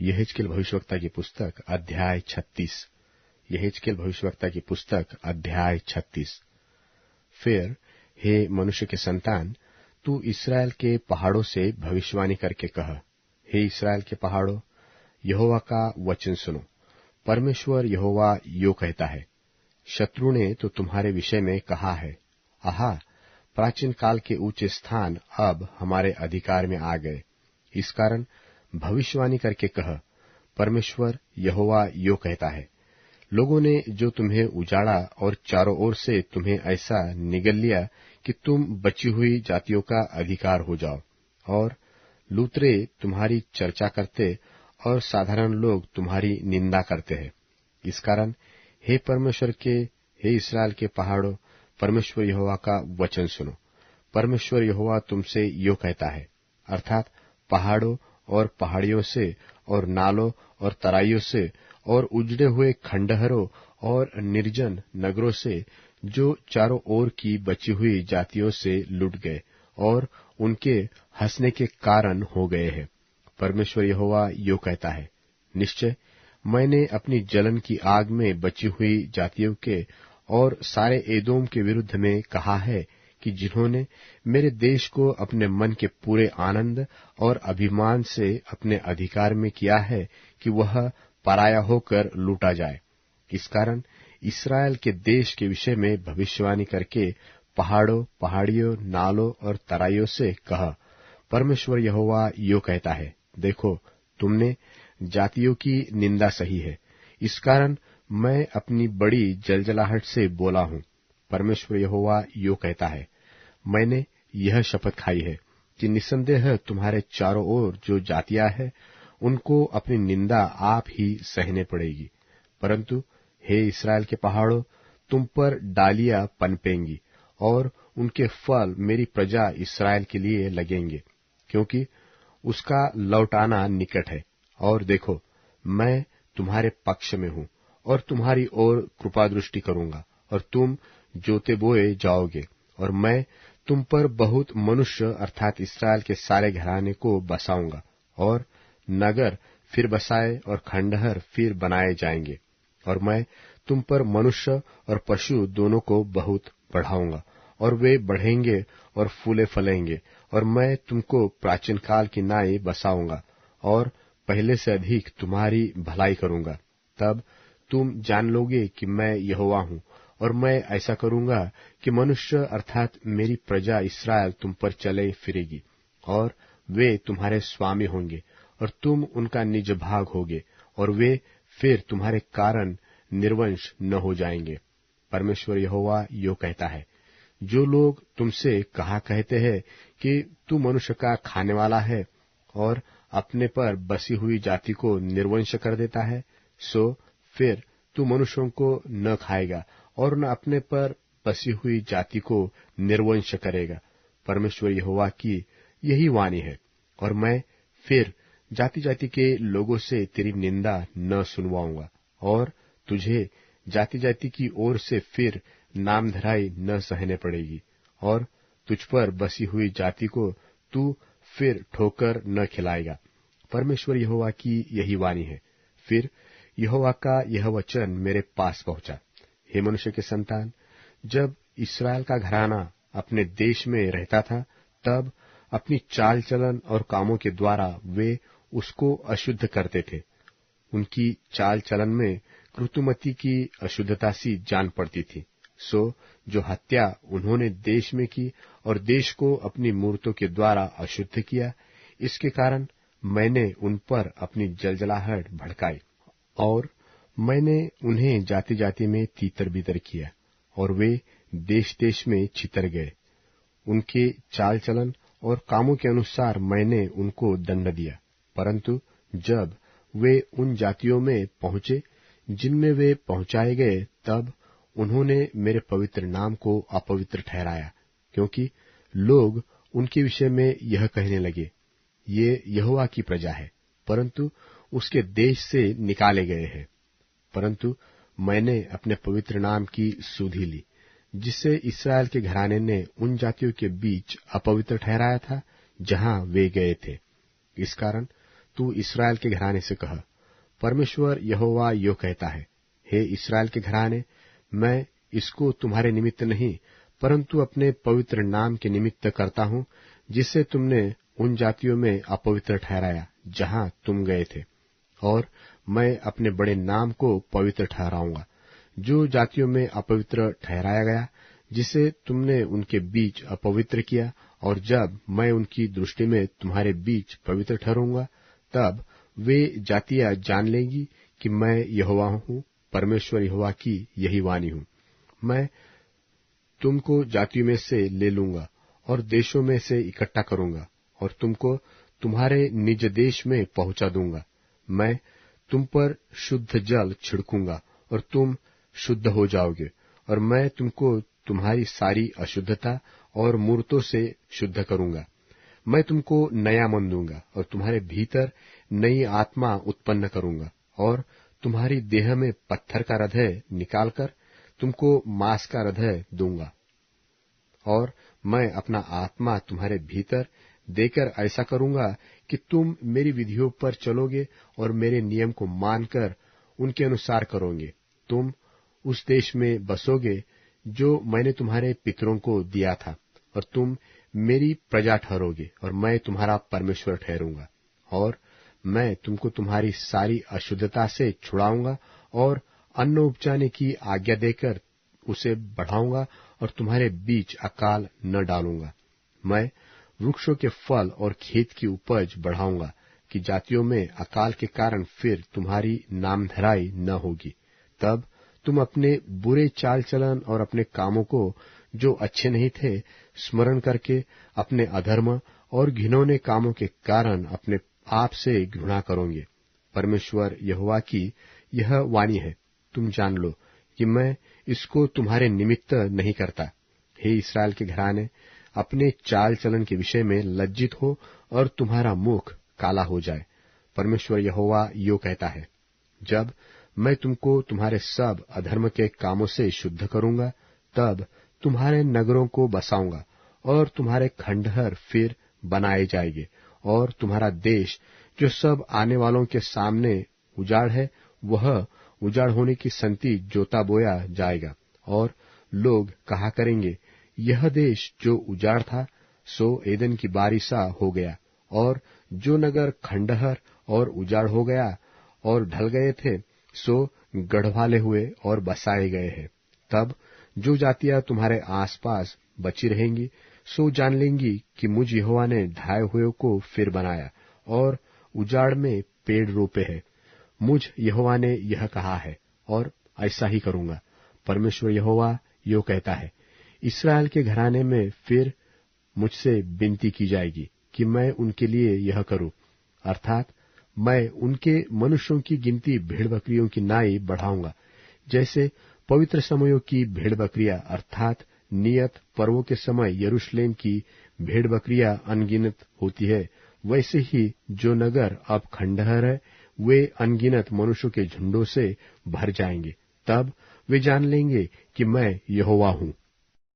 यहेजकेल भविष्यवक्ता की पुस्तक अध्याय 36। यहेजकेल भविष्यवक्ता की पुस्तक अध्याय 36। फिर हे मनुष्य के संतान, तू इस्राएल के पहाड़ों से भविष्यवाणी करके कह, हे इस्राएल के पहाड़ों, यहोवा का वचन सुनो। परमेश्वर यहोवा यो कहता है, शत्रु ने तो तुम्हारे विषय में कहा है, आहा, प्राचीन काल के ऊंचे स्थान अब हमारे अधिकार में आ गए। इस कारण भविष्यवाणी करके कह, परमेश्वर यहोवा यो कहता है, लोगों ने जो तुम्हें उजाड़ा और चारों ओर से तुम्हें ऐसा निगल लिया कि तुम बची हुई जातियों का अधिकार हो जाओ, और लूतरे तुम्हारी चर्चा करते और साधारण लोग तुम्हारी निंदा करते हैं। इस कारण हे परमेश्वर के, हे इस्राएल के पहाड़ों, परमेश्वर यहोवा का वचन सुनो। परमेश्वर यहोवा तुमसे यो कहता है, अर्थात पहाड़ों और पहाड़ियों से और नालों और तराइयों से और उजड़े हुए खंडहरों और निर्जन नगरों से, जो चारों ओर की बची हुई जातियों से लुट गए और उनके हंसने के कारण हो गए हैं। परमेश्वर यहोवा यो कहता है, निश्चय मैंने अपनी जलन की आग में बची हुई जातियों के और सारे एदोम के विरुद्ध में कहा है कि जिन्होंने मेरे देश को अपने मन के पूरे आनंद और अभिमान से अपने अधिकार में किया है कि वह पराया होकर लूटा जाए। इस कारण इस्राएल के देश के विषय में भविष्यवाणी करके पहाड़ों, पहाड़ियों, नालों और तराइयों से कह, परमेश्वर यहोवा यो कहता है, देखो, तुमने जातियों की निंदा सही है। इस कारण मैं अपनी बड़ी जलजलाहट से बोला हूं। परमेश्वर यहोवा यो कहता है, मैंने यह शपथ खाई है कि निसंदेह तुम्हारे चारों ओर जो जातियां हैं, उनको अपनी निंदा आप ही सहने पड़ेगी। परंतु हे इस्राएल के पहाड़ों, तुम पर डालियां पनपेंगी और उनके फल मेरी प्रजा इस्राएल के लिए लगेंगे, क्योंकि उसका लौटाना निकट है। और देखो, मैं तुम्हारे पक्ष में हूं और तुम्हारी ओर कृपा दृष्टि करूंगा, और तुम जोते बोए जाओगे, और मैं तुम पर बहुत मनुष्य अर्थात इस्राएल के सारे घराने को बसाऊंगा, और नगर फिर बसाए और खंडहर फिर बनाए जाएंगे। और मैं तुम पर मनुष्य और पशु दोनों को बहुत बढ़ाऊंगा, और वे बढ़ेंगे और फूले फलेंगे, और मैं तुमको प्राचीन काल की नाई बसाऊंगा और पहले से अधिक तुम्हारी भलाई करूंगा। तब तुम जान लोगे कि मैं यहोवा हूं, और मैं ऐसा करूंगा कि मनुष्य अर्थात मेरी प्रजा इस्राएल तुम पर चले फिरेगी, और वे तुम्हारे स्वामी होंगे, और तुम उनका निज भाग होगे, और वे फिर तुम्हारे कारण निर्वंश न हो जाएंगे। परमेश्वर यहोवा यो कहता है, जो लोग तुमसे कहा कहते हैं कि तू मनुष्य का खाने वाला है और अपने पर बसी हुई जाति को निर्वंश कर देता है, सो फिर तू मनुष्यों को न खाएगा और न अपने पर बसी हुई जाति को निर्वंश करेगा। परमेश्वर यहोवा की यही वाणी है। और मैं फिर जाति जाति के लोगों से तेरी निंदा न सुनवाऊंगा, और तुझे जाति जाति की ओर से फिर नामधराई न सहने पड़ेगी, और तुझ पर बसी हुई जाति को तू फिर ठोकर न खिलाएगा। परमेश्वर यहोवा की यही वाणी है। फिर यहोवा का यह वचन मेरे पास पहुंचा, हे मनुष्य के संतान, जब इस्राएल का घराना अपने देश में रहता था, तब अपनी चाल चलन और कामों के द्वारा वे उसको अशुद्ध करते थे। उनकी चाल चलन में ऋतुमती की अशुद्धता सी जान पड़ती थी। सो जो हत्या उन्होंने देश में की और देश को अपनी मूर्तों के द्वारा अशुद्ध किया, इसके कारण मैंने उन पर अपनी जलजलाहट भड़काई, और मैंने उन्हें जाति जाति में तीतर बीतर किया, और वे देश देश में छितर गए। उनके चाल चलन और कामों के अनुसार मैंने उनको दंड दिया। परंतु जब वे उन जातियों में पहुंचे जिनमें वे पहुंचाए गए, तब उन्होंने मेरे पवित्र नाम को अपवित्र ठहराया, क्योंकि लोग उनके विषय में यह कहने लगे, ये यहोवा की प्रजा है, परंतु उसके देश से निकाले गए हैं। परंतु मैंने अपने पवित्र नाम की सुधि ली, जिससे इस्राएल के घराने ने उन जातियों के बीच अपवित्र ठहराया था जहां वे गए थे। इस कारण तू इस्राएल के घराने से कह, परमेश्वर यहोवा यो कहता है, हे इस्राएल के घराने, मैं इसको तुम्हारे निमित्त नहीं परंतु अपने पवित्र नाम के निमित्त करता हूं, जिसे तुमने उन जातियों में अपवित्र ठहराया जहां तुम गए थे। और मैं अपने बड़े नाम को पवित्र ठहराऊंगा। जो जातियों में अपवित्र ठहराया गया, जिसे तुमने उनके बीच अपवित्र किया, और जब मैं उनकी दृष्टि में तुम्हारे बीच पवित्र ठहरूंगा, तब वे जातियां जान लेंगी कि मैं यहोवा हूं, परमेश्वर यहोवा की यही वाणी हूं। मैं तुमको जातियों में से ले लूंगा और देशों में से इकट्ठा करूंगा और तुमको तुम्हारे निज देश में पहुंचा दूंगा। मैं तुम पर शुद्ध जल छिड़कूंगा और तुम शुद्ध हो जाओगे, और मैं तुमको तुम्हारी सारी अशुद्धता और मूर्तों से शुद्ध करूंगा। मैं तुमको नया मन दूंगा और तुम्हारे भीतर नई आत्मा उत्पन्न करूंगा, और तुम्हारी देह में पत्थर का हृदय निकालकर तुमको मांस का हृदय दूंगा। और मैं अपना आत्मा तुम्हारे भीतर देकर ऐसा करूंगा कि तुम मेरी विधियों पर चलोगे और मेरे नियम को मानकर उनके अनुसार करोगे। तुम उस देश में बसोगे जो मैंने तुम्हारे पितरों को दिया था, और तुम मेरी प्रजा ठहरोगे, और मैं तुम्हारा परमेश्वर ठहरूंगा। और मैं तुमको तुम्हारी सारी अशुद्धता से छुड़ाऊंगा और अन्न उपजाने की आज्ञा देकर उसे बढ़ाऊंगा, और तुम्हारे बीच अकाल न डालूंगा। मैं वृक्षों के फल और खेत की उपज बढ़ाऊंगा कि जातियों में अकाल के कारण फिर तुम्हारी नामधराई न होगी। तब तुम अपने बुरे चाल चलन और अपने कामों को जो अच्छे नहीं थे स्मरण करके अपने अधर्म और घिनौने कामों के कारण अपने आप से घृणा करोगे। परमेश्वर यहोवा की यह वाणी है, तुम जान लो कि मैं इसको तुम्हारे निमित्त नहीं करता। हे इस्राएल के घराने, अपने चाल चलन के विषय में लज्जित हो और तुम्हारा मुख काला हो जाए। परमेश्वर यहोवा यो कहता है, जब मैं तुमको तुम्हारे सब अधर्म के कामों से शुद्ध करूंगा, तब तुम्हारे नगरों को बसाऊंगा और तुम्हारे खंडहर फिर बनाए जाएंगे, और तुम्हारा देश जो सब आने वालों के सामने उजाड़ है, वह उजाड़ होने की संति जोता बोया जाएगा। और लोग कहा करेंगे, यह देश जो उजाड़ था सो एदन की बारी सा हो गया, और जो नगर खंडहर और उजाड़ हो गया और ढल गए थे सो गढ़वाले हुए और बसाए गए हैं। तब जो जातियां तुम्हारे आसपास बची रहेंगी सो जान लेंगी कि मुझ यहोवा ने ढाए हुए को फिर बनाया और उजाड़ में पेड़ रोपे हैं। मुझ यहोवा ने यह कहा है और ऐसा ही करूंगा। परमेश्वर यहोवा यो कहता है, इस्राएल के घराने में फिर मुझसे विनती की जाएगी कि मैं उनके लिए यह करूं, अर्थात मैं उनके मनुष्यों की गिनती भेड़ बकरियों की नाई बढ़ाऊंगा। जैसे पवित्र समयों की भेड़ बकरियां अर्थात नियत पर्वों के समय यरूशलेम की भेड़ बकरियां अनगिनत होती है, वैसे ही जो नगर अब खंडहर है वे अनगिनत मनुष्यों के झुंडों से भर जाएंगे। तब वे जान लेंगे कि मैं यहोवा हूं।